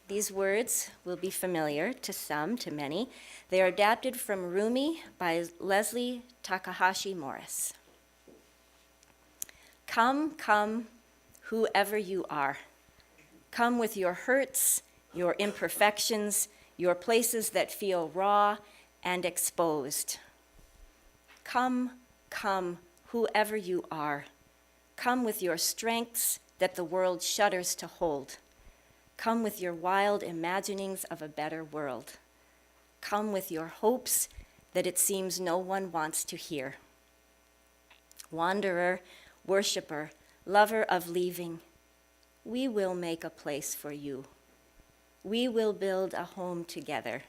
These words will be familiar to some, to many. They are adapted from Rumi by Leslie Takahashi Morris. Come, come, whoever you are. Come with your hurts, your imperfections, your places that feel raw and exposed. Come, come, whoever you are. Come with your strengths that the world shudders to hold. Come with your wild imaginings of a better world. Come with your hopes that it seems no one wants to hear. Wanderer, worshiper, lover of leaving, we will make a place for you. We will build a home together.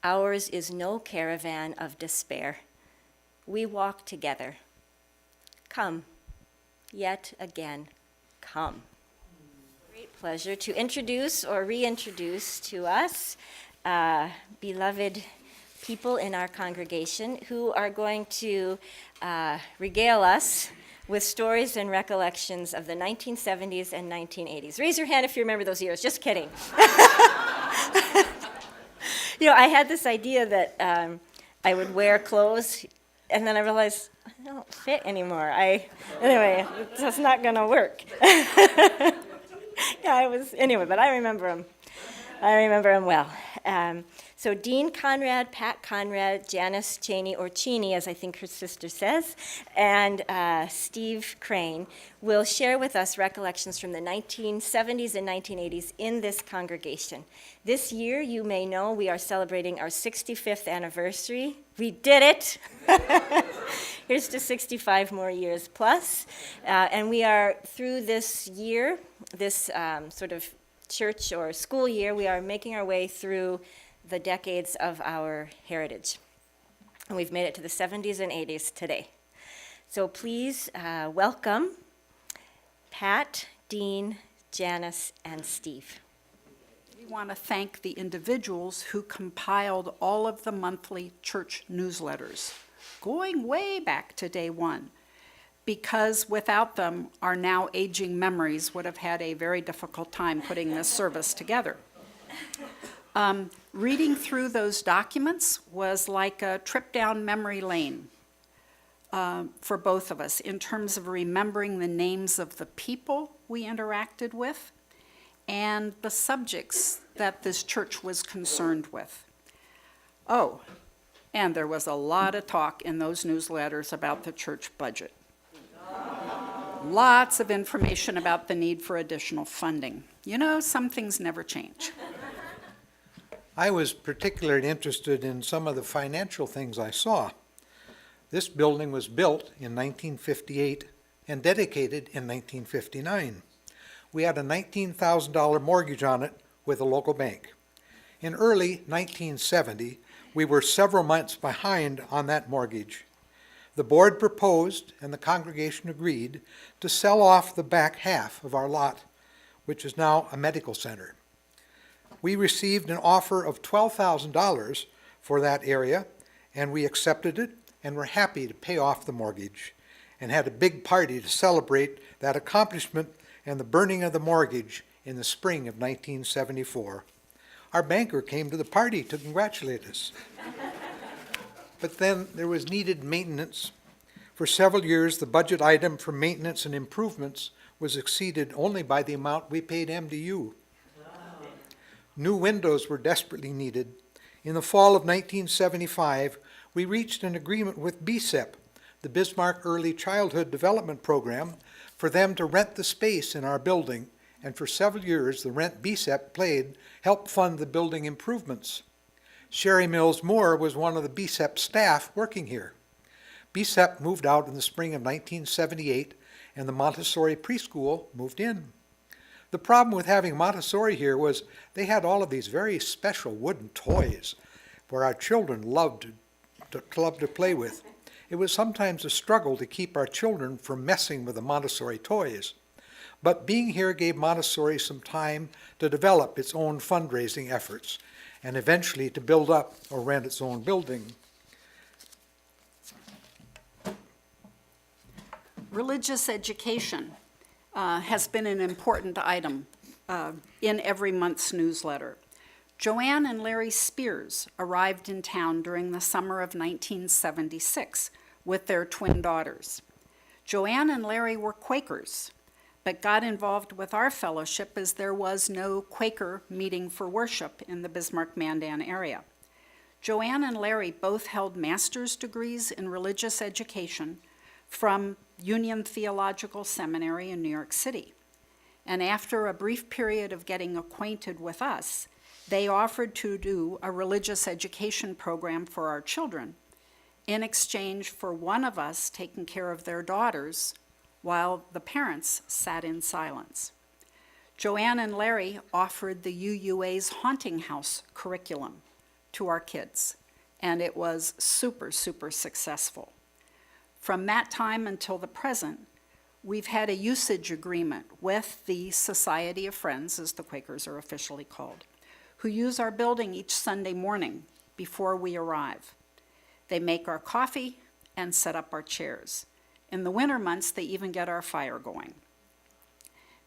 Ours is no caravan of despair. We walk together. Come, yet again, come. Great pleasure to introduce or reintroduce to us beloved people in our congregation who are going to regale us with stories and recollections of the 1970s and 1980s. Raise your hand if you remember those years. Just kidding. I had this idea that I would wear clothes, and then I realized I don't fit anymore. Anyway, it's not going to work. But I remember him. I remember him well. So Dean Conrad, Pat Conrad, Janis Cheney, or Cheney, as I think her sister says, and Steve Crane will share with us recollections from the 1970s and 1980s in this congregation. This year, you may know, we are celebrating our 65th anniversary. We did it! Here's to 65 more years plus. And we are, through this year, this sort of church or school year, we are making our way through the decades of our heritage. And we've made it to the 70s and 80s today. So please welcome Pat, Dean, Janis, and Steve. We want to thank the individuals who compiled all of the monthly church newsletters, going way back to day one, because without them, our now aging memories would have had a very difficult time putting this service together. Reading through those documents was like a trip down memory lane for both of us in terms of remembering the names of the people we interacted with and the subjects that this church was concerned with. Oh, and there was a lot of talk in those newsletters about the church budget. Lots of information about the need for additional funding. Some things never change. I was particularly interested in some of the financial things I saw. This building was built in 1958 and dedicated in 1959. We had a $19,000 mortgage on it with a local bank. In early 1970, we were several months behind on that mortgage. The board proposed, and the congregation agreed, to sell off the back half of our lot, which is now a medical center. We received an offer of $12,000 for that area, and we accepted it and were happy to pay off the mortgage and had a big party to celebrate that accomplishment and the burning of the mortgage in the spring of 1974. Our banker came to the party to congratulate us. But then there was needed maintenance. For several years, the budget item for maintenance and improvements was exceeded only by the amount we paid MDU. New windows were desperately needed. In the fall of 1975, we reached an agreement with BSEP, the Bismarck Early Childhood Development Program, for them to rent the space in our building, and for several years the rent BSEP helped fund the building improvements. Sherry Mills Moore was one of the BSEP staff working here. BSEP moved out in the spring of 1978, and the Montessori preschool moved in. The problem with having Montessori here was they had all of these very special wooden toys where our children loved to play with. It was sometimes a struggle to keep our children from messing with the Montessori toys. But being here gave Montessori some time to develop its own fundraising efforts and eventually to build up or rent its own building. Religious education has been an important item in every month's newsletter. Joanne and Larry Spears arrived in town during the summer of 1976 with their twin daughters. Joanne and Larry were Quakers, but got involved with our fellowship as there was no Quaker meeting for worship in the Bismarck-Mandan area. Joanne and Larry both held master's degrees in religious education from Union Theological Seminary in New York City. And after a brief period of getting acquainted with us, they offered to do a religious education program for our children in exchange for one of us taking care of their daughters while the parents sat in silence. Joanne and Larry offered the UUA's Haunting House curriculum to our kids, and it was super, super successful. From that time until the present, we've had a usage agreement with the Society of Friends, as the Quakers are officially called, who use our building each Sunday morning before we arrive. They make our coffee and set up our chairs. In the winter months, they even get our fire going.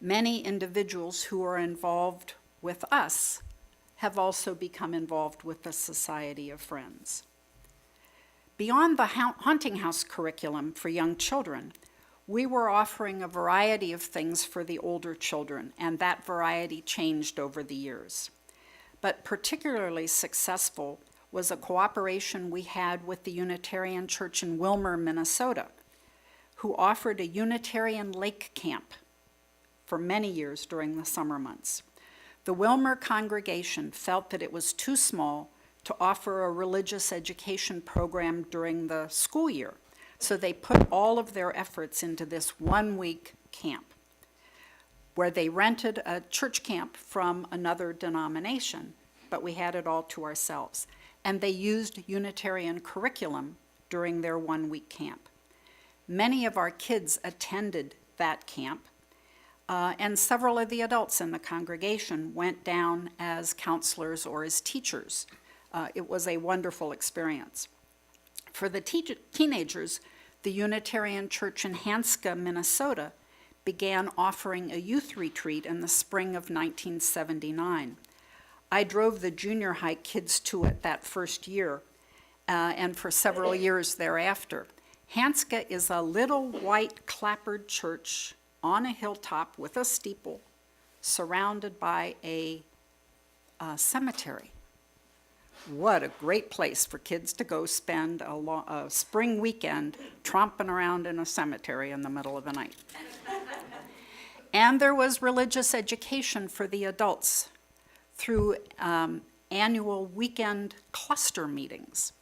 Many individuals who are involved with us have also become involved with the Society of Friends. Beyond the Haunting House curriculum for young children, we were offering a variety of things for the older children, and that variety changed over the years. But particularly successful was a cooperation we had with the Unitarian Church in Wilmer, Minnesota, who offered a Unitarian lake camp for many years during the summer months. The Wilmer congregation felt that it was too small to offer a religious education program during the school year, so they put all of their efforts into this one-week camp, where they rented a church camp from another denomination, but we had it all to ourselves. And they used Unitarian curriculum during their one-week camp. Many of our kids attended that camp, and several of the adults in the congregation went down as counselors or as teachers. It was a wonderful experience. For the teenagers, the Unitarian Church in Hanska, Minnesota, began offering a youth retreat in the spring of 1979. I drove the junior high kids to it that first year, and for several years thereafter. Hanska is a little white clapboard church on a hilltop with a steeple, surrounded by a cemetery. What a great place for kids to go spend a spring weekend tromping around in a cemetery in the middle of the night. And there was religious education for the adults through annual weekend cluster meetings.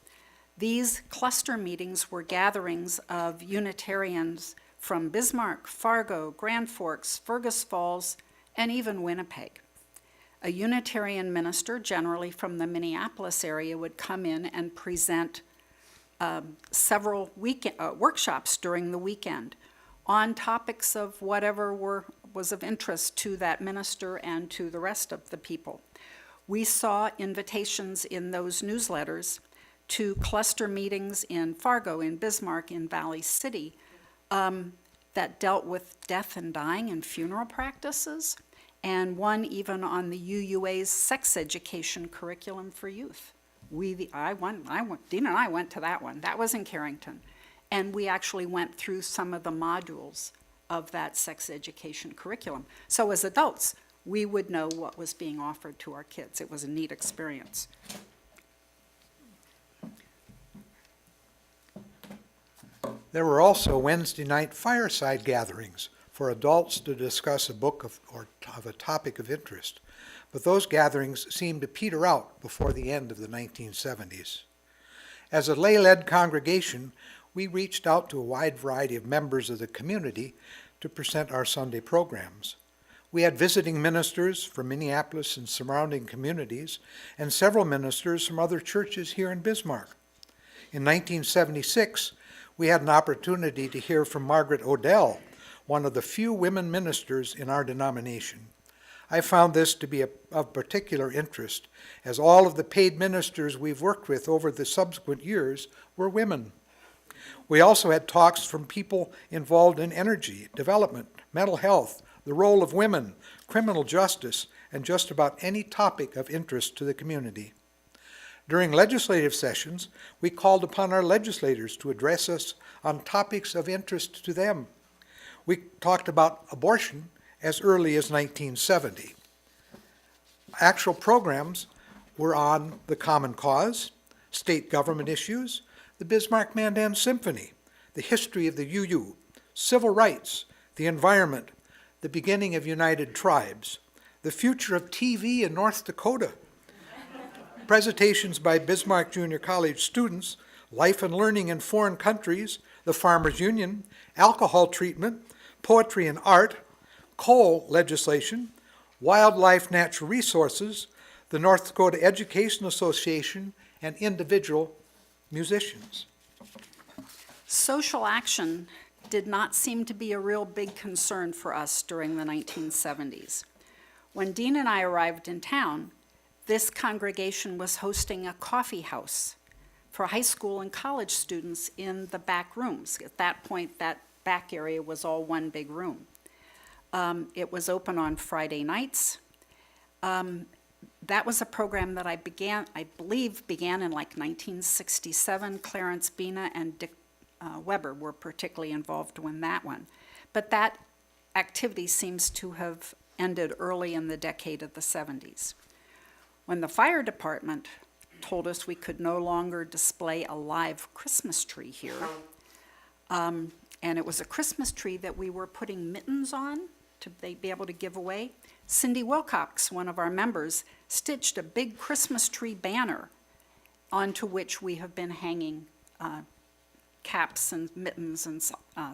These cluster meetings were gatherings of Unitarians from Bismarck, Fargo, Grand Forks, Fergus Falls, and even Winnipeg. A Unitarian minister, generally from the Minneapolis area, would come in and present several workshops during the weekend on topics of whatever was of interest to that minister and to the rest of the people. We saw invitations in those newsletters to cluster meetings in Fargo, in Bismarck, in Valley City that dealt with death and dying and funeral practices, and one even on the UUA's sex education curriculum for youth. Dean and I went to that one. That was in Carrington. And we actually went through some of the modules of that sex education curriculum. So as adults, we would know what was being offered to our kids. It was a neat experience. There were also Wednesday night fireside gatherings for adults to discuss a book of a topic of interest. But those gatherings seemed to peter out before the end of the 1970s. As a lay-led congregation, we reached out to a wide variety of members of the community to present our Sunday programs. We had visiting ministers from Minneapolis and surrounding communities, and several ministers from other churches here in Bismarck. In 1976, we had an opportunity to hear from Margaret Odell, one of the few women ministers in our denomination. I found this to be of particular interest, as all of the paid ministers we've worked with over the subsequent years were women. We also had talks from people involved in energy, development, mental health, the role of women, criminal justice, and just about any topic of interest to the community. During legislative sessions, we called upon our legislators to address us on topics of interest to them. We talked about abortion as early as 1970. Actual programs were on the Common Cause, state government issues, the Bismarck-Mandan Symphony, the history of the UU, civil rights, the environment, the beginning of United Tribes, the future of TV in North Dakota, presentations by Bismarck Junior College students, life and learning in foreign countries, the Farmers Union, alcohol treatment, poetry and art, coal legislation, wildlife natural resources, the North Dakota Education Association, and individual musicians. Social action did not seem to be a real big concern for us during the 1970s. When Dean and I arrived in town, this congregation was hosting a coffee house for high school and college students in the back rooms. At that point, that back area was all one big room. It was open on Friday nights. That was a program that I believe began in like 1967. Clarence Bina and Dick Weber were particularly involved in that one. But that activity seems to have ended early in the decade of the 70s. When the fire department told us we could no longer display a live Christmas tree here, and it was a Christmas tree that we were putting mittens on to be able to give away, Cindy Wilcox, one of our members, stitched a big Christmas tree banner onto which we have been hanging caps and mittens and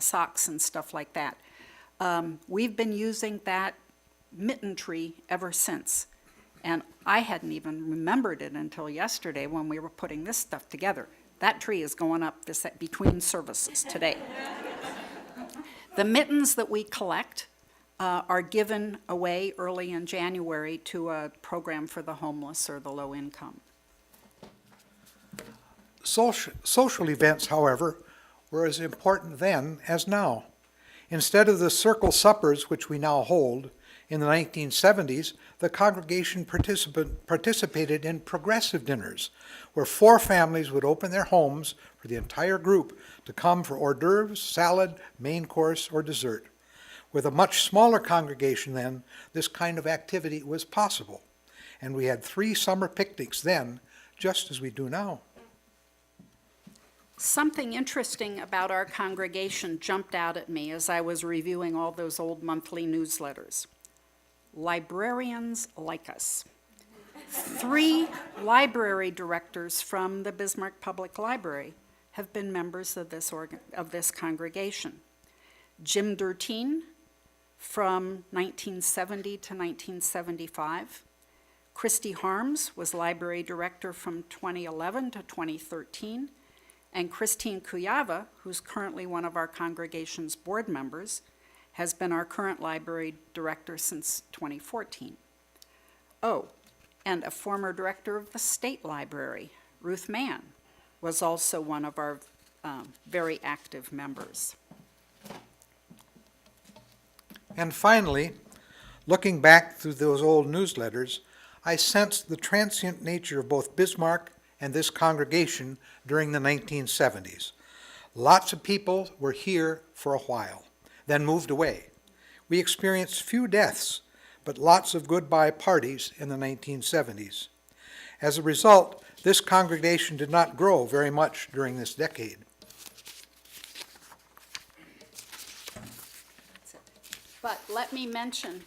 socks and stuff like that. We've been using that mitten tree ever since. And I hadn't even remembered it until yesterday when we were putting this stuff together. That tree is going up between services today. The mittens that we collect are given away early in January to a program for the homeless or the low income. Social events, however, were as important then as now. Instead of the circle suppers which we now hold, in the 1970s, the congregation participated in progressive dinners, where 4 families would open their homes for the entire group to come for hors d'oeuvres, salad, main course, or dessert. With a much smaller congregation then, this kind of activity was possible. And we had 3 summer picnics then, just as we do now. Something interesting about our congregation jumped out at me as I was reviewing all those old monthly newsletters. Librarians like us. 3 library directors from the Bismarck Public Library have been members of this congregation. Jim Durteen from 1970 to 1975. Christy Harms was library director from 2011 to 2013. And Christine Kuyava, who's currently one of our congregation's board members, has been our current library director since 2014. Oh, and a former director of the state library, Ruth Mann, was also one of our very active members. And finally, looking back through those old newsletters, I sensed the transient nature of both Bismarck and this congregation during the 1970s. Lots of people were here for a while, then moved away. We experienced few deaths, but lots of goodbye parties in the 1970s. As a result, this congregation did not grow very much during this decade. But let me mention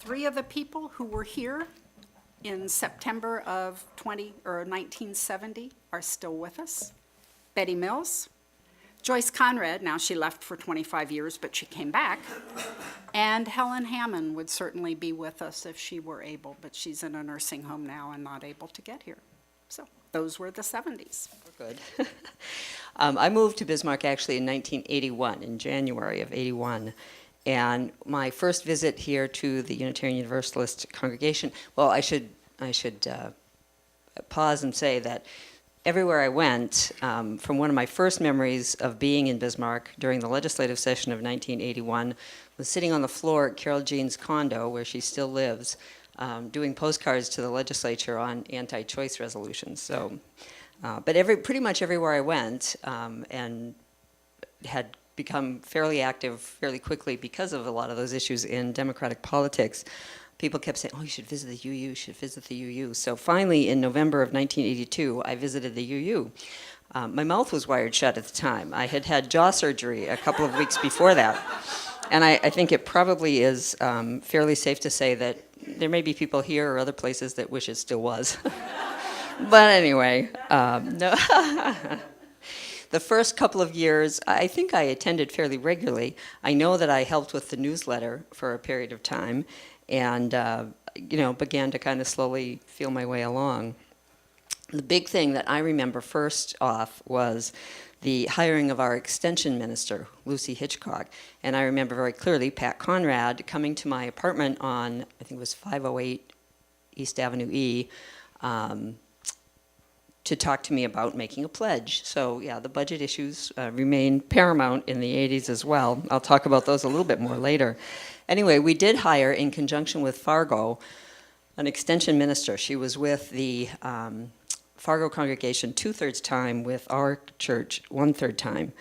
3 of the people who were here in September of 1970 are still with us. Betty Mills, Joyce Conrad, now she left for 25 years, but she came back. And Helen Hammond would certainly be with us if she were able, but she's in a nursing home now and not able to get here. So those were the 70s. Good. I moved to Bismarck actually in 1981, in January of 81. And my first visit here to the Unitarian Universalist congregation, well, I should pause and say that everywhere I went, from one of my first memories of being in Bismarck during the legislative session of 1981, was sitting on the floor at Carol Jean's condo, where she still lives, doing postcards to the legislature on anti-choice resolutions. So, but pretty much everywhere I went, and had become fairly active fairly quickly because of a lot of those issues in democratic politics. People kept saying, oh, you should visit the UU, you should visit the UU. So finally, in November of 1982, I visited the UU. My mouth was wired shut at the time. I had had jaw surgery a couple of weeks before that. And I think it probably is fairly safe to say that there may be people here or other places that wish it still was. But anyway, no. The first couple of years, I think I attended fairly regularly. I know that I helped with the newsletter for a period of time, and began to kind of slowly feel my way along. The big thing that I remember first off was the hiring of our extension minister, Lucy Hitchcock. And I remember very clearly Pat Conrad coming to my apartment on, I think it was 508 East Avenue E, to talk to me about making a pledge. So yeah, the budget issues remain paramount in the 80s as well. I'll talk about those a little bit more later. Anyway, we did hire, in conjunction with Fargo, an extension minister. She was with the Fargo congregation 2/3 time, with our church 1/3 time.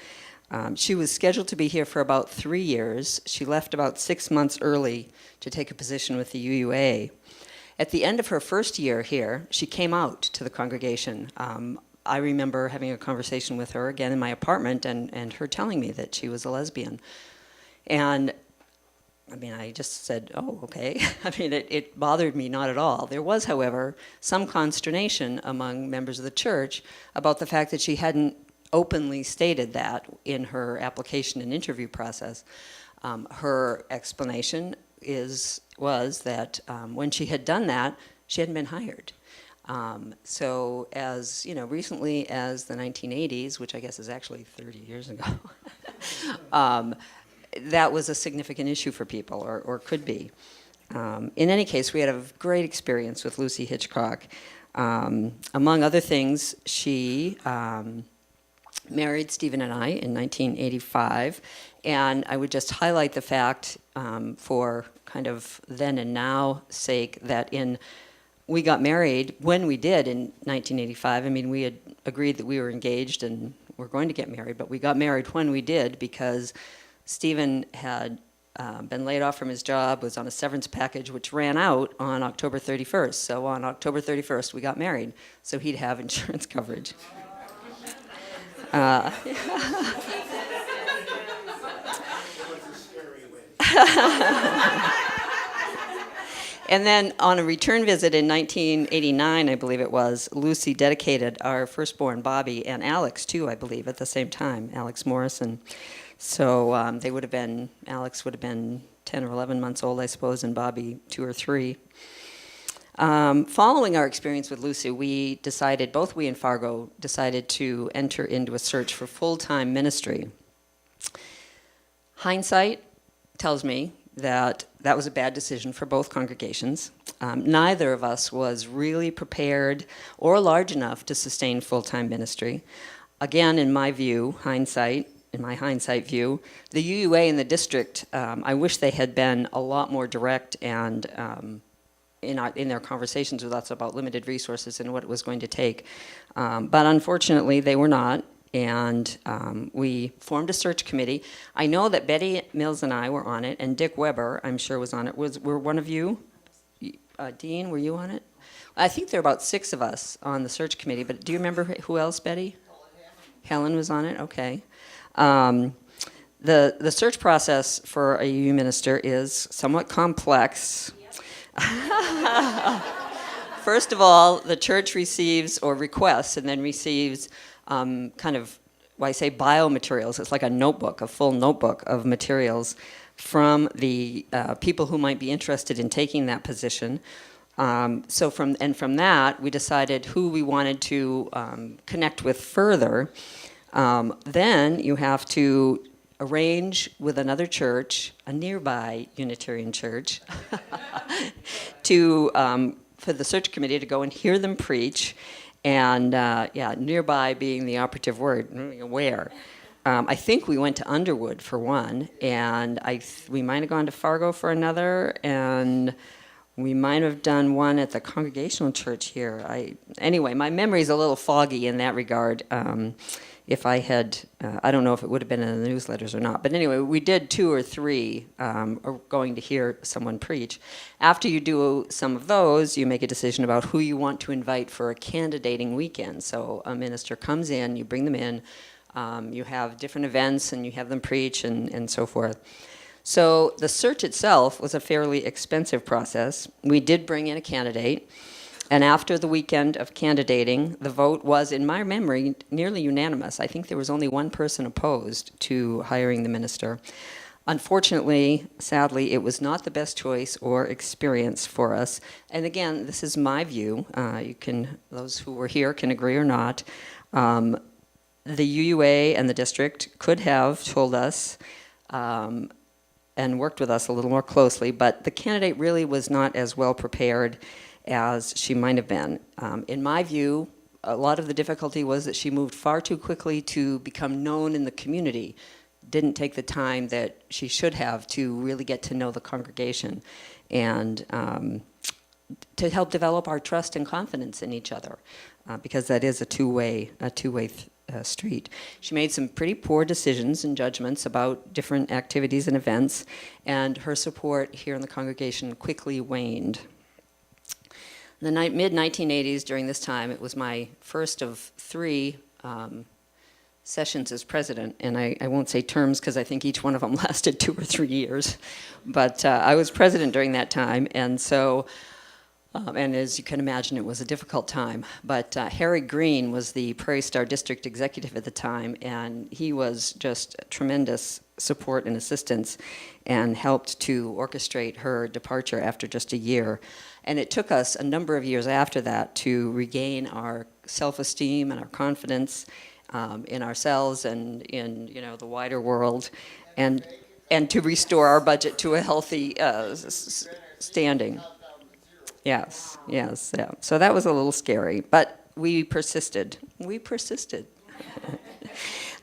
She was scheduled to be here for about 3 years. She left about 6 months early to take a position with the UUA. At the end of her first year here, she came out to the congregation. I remember having a conversation with her again in my apartment, and her telling me that she was a lesbian. And I mean, I just said, oh, okay. I mean, it bothered me not at all. There was, however, some consternation among members of the church about the fact that she hadn't openly stated that in her application and interview process. Her explanation was that when she had done that, she hadn't been hired. So as recently as the 1980s, which I guess is actually 30 years ago, that was a significant issue for people, or could be. In any case, we had a great experience with Lucy Hitchcock. Among other things, she married Stephen and I in 1985, and I would just highlight the fact, for kind of then and now sake, that we got married when we did in 1985. I mean, we had agreed that we were engaged and were going to get married, but we got married when we did because Stephen had been laid off from his job, was on a severance package, which ran out on October 31st. So on October 31st, we got married, so he'd have insurance coverage. And then on a return visit in 1989, I believe it was, Lucy dedicated our firstborn, Bobby, and Alex, too, I believe, at the same time, Alex Morrison. So Alex would have been 10 or 11 months old, I suppose, and Bobby 2 or 3. Following our experience with Lucy, both we and Fargo decided to enter into a search for full-time ministry. Hindsight tells me that was a bad decision for both congregations. Neither of us was really prepared or large enough to sustain full-time ministry. Again, in my hindsight view, the UUA in the district, I wish they had been a lot more direct and in their conversations with us about limited resources and what it was going to take. But unfortunately, they were not. And we formed a search committee. I know that Betty Mills and I were on it, and Dick Weber, I'm sure, was on it. Were one of you? Dean, were you on it? I think there were about 6 of us on the search committee, but do you remember who else, Betty? Helen was on it? Okay. The search process for a UU minister is somewhat complex. First of all, the church receives or requests and then receives I say biomaterials. It's like a notebook, a full notebook of materials from the people who might be interested in taking that position. So from that, we decided who we wanted to connect with further. Then you have to arrange with another church, a nearby Unitarian church, for the search committee to go and hear them preach. And yeah, nearby being the operative word, where? I think we went to Underwood for one, and we might have gone to Fargo for another, and we might have done one at the Congregational Church here. Anyway, my memory's a little foggy in that regard. If I had, I don't know if it would have been in the newsletters or not, but anyway, we did 2 or 3 going to hear someone preach. After you do some of those, you make a decision about who you want to invite for a candidating weekend. So a minister comes in, you bring them in, you have different events, and you have them preach and so forth. So the search itself was a fairly expensive process. We did bring in a candidate, and after the weekend of candidating, the vote was, in my memory, nearly unanimous. I think there was only one person opposed to hiring the minister. Unfortunately, sadly, it was not the best choice or experience for us. And again, this is my view. Those who were here can agree or not. The UUA and the district could have told us and worked with us a little more closely, but the candidate really was not as well prepared as she might have been. In my view, a lot of the difficulty was that she moved far too quickly to become known in the community, didn't take the time that she should have to really get to know the congregation and to help develop our trust and confidence in each other, because that is a two-way street. She made some pretty poor decisions and judgments about different activities and events, and her support here in the congregation quickly waned. In the mid-1980s, during this time, it was my first of 3 sessions as president, and I won't say terms because I think each one of them lasted 2 or 3 years, but I was president during that time, and so and as you can imagine, it was a difficult time. But Harry Green was the Prairie Star District Executive at the time, and he was just tremendous support and assistance and helped to orchestrate her departure after just a year. And it took us a number of years after that to regain our self-esteem and our confidence in ourselves and in the wider world, and to restore our budget to a healthy standing. Yes. Yeah. So that was a little scary, but we persisted. The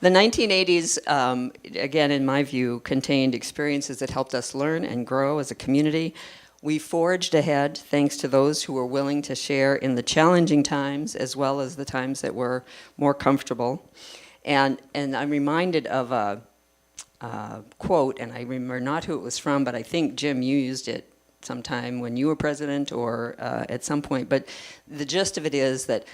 1980s, again, in my view, contained experiences that helped us learn and grow as a community. We forged ahead thanks to those who were willing to share in the challenging times as well as the times that were more comfortable. And I'm reminded of a quote, and I remember not who it was from, but I think, Jim, you used it sometime when you were president or at some point. But the gist of it is that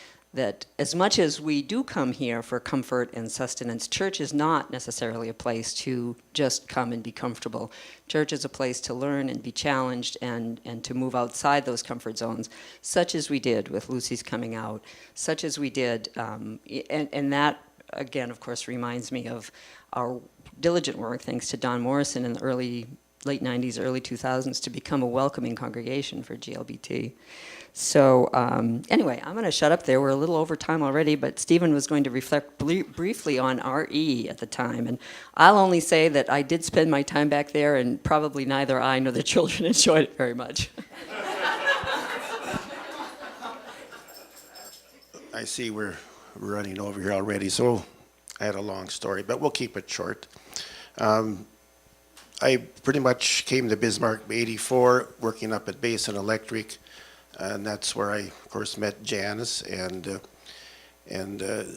as much as we do come here for comfort and sustenance, church is not necessarily a place to just come and be comfortable. Church is a place to learn and be challenged and to move outside those comfort zones, such as we did with Lucy's coming out, such as we did, and that, again, of course, reminds me of our diligent work, thanks to Don Morrison in the late 90s, early 2000s, to become a welcoming congregation for GLBT. So anyway, I'm going to shut up there. We're a little over time already, but Stephen was going to reflect briefly on RE at the time. And I'll only say that I did spend my time back there, and probably neither I nor the children enjoyed it very much. I see we're running over here already, so I had a long story, but we'll keep it short. I pretty much came to Bismarck in '84, working up at Basin Electric, and that's where I, of course, met Janis and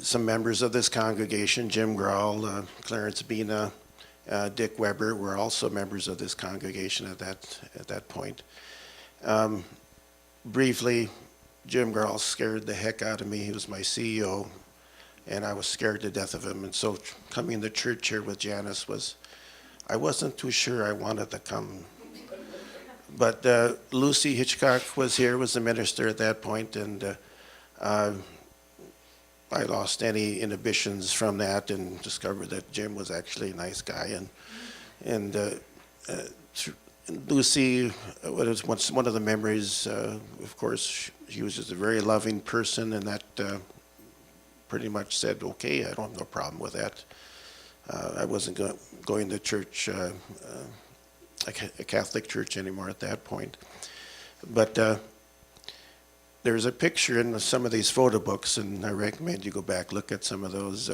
some members of this congregation. Jim Grawl, Clarence Bina, Dick Weber were also members of this congregation at that point. Briefly, Jim Grawl scared the heck out of me. He was my CEO, and I was scared to death of him. And so coming to church here with Janis I wasn't too sure I wanted to come. But Lucy Hitchcock was the minister at that point, and I lost any inhibitions from that and discovered that Jim was actually a nice guy. And Lucy was one of the memories, of course, she was just a very loving person, and that pretty much said, okay, I don't have no problem with that. I wasn't going to church, a Catholic church anymore at that point. But there's a picture in some of these photo books, and I recommend you go back, look at some of those,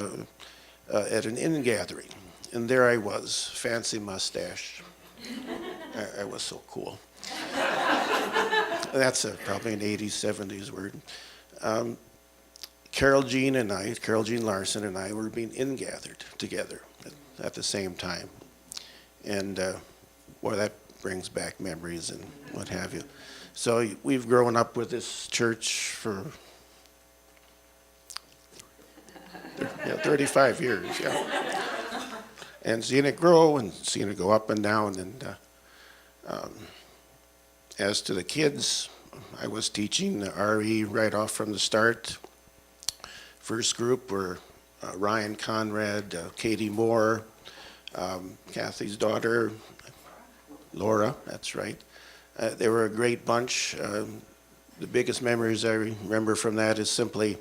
at an inn gathering. And there I was, fancy mustache. I was so cool. That's probably an 80s, 70s word. Carol Jean Larson and I were being in-gathered together at the same time. And boy, that brings back memories and what have you. So we've grown up with this church for 35 years, yeah. And seeing it grow and seeing it go up and down. And as to the kids, I was teaching the RE right off from the start. First group were Ryan Conrad, Katie Moore, Kathy's daughter, Laura, that's right. They were a great bunch. The biggest memories I remember from that is simply,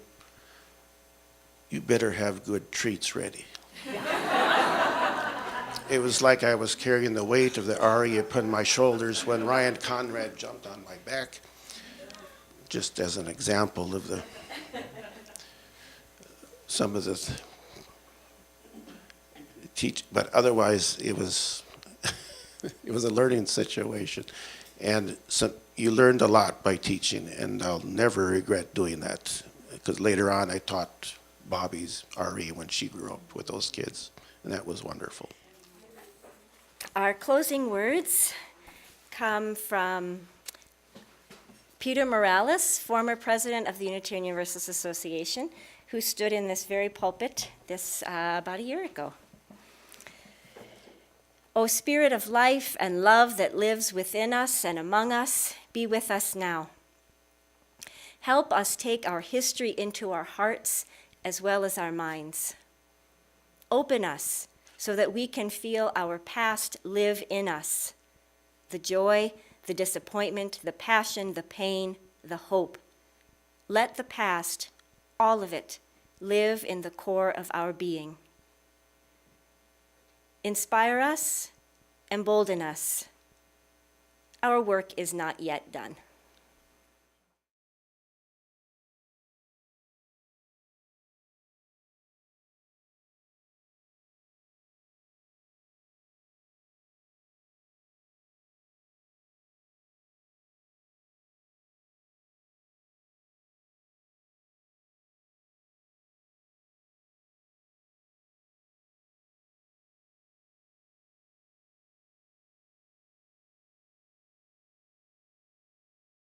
you better have good treats ready. It was like I was carrying the weight of the RE upon my shoulders when Ryan Conrad jumped on my back, just as an example of some of the but otherwise it was it was a learning situation. And so you learned a lot by teaching, and I'll never regret doing that, because later on I taught Bobby's RE when she grew up with those kids, and that was wonderful. Our closing words come from Peter Morales, former president of the Unitarian Universalist Association, who stood in this very pulpit about a year ago. O Spirit of life and love that lives within us and among us, be with us now. Help us take our history into our hearts as well as our minds. Open us so that we can feel our past live in us, the joy, the disappointment, the passion, the pain, the hope. Let the past, all of it, live in the core of our being. Inspire us, embolden us. Our work is not yet done.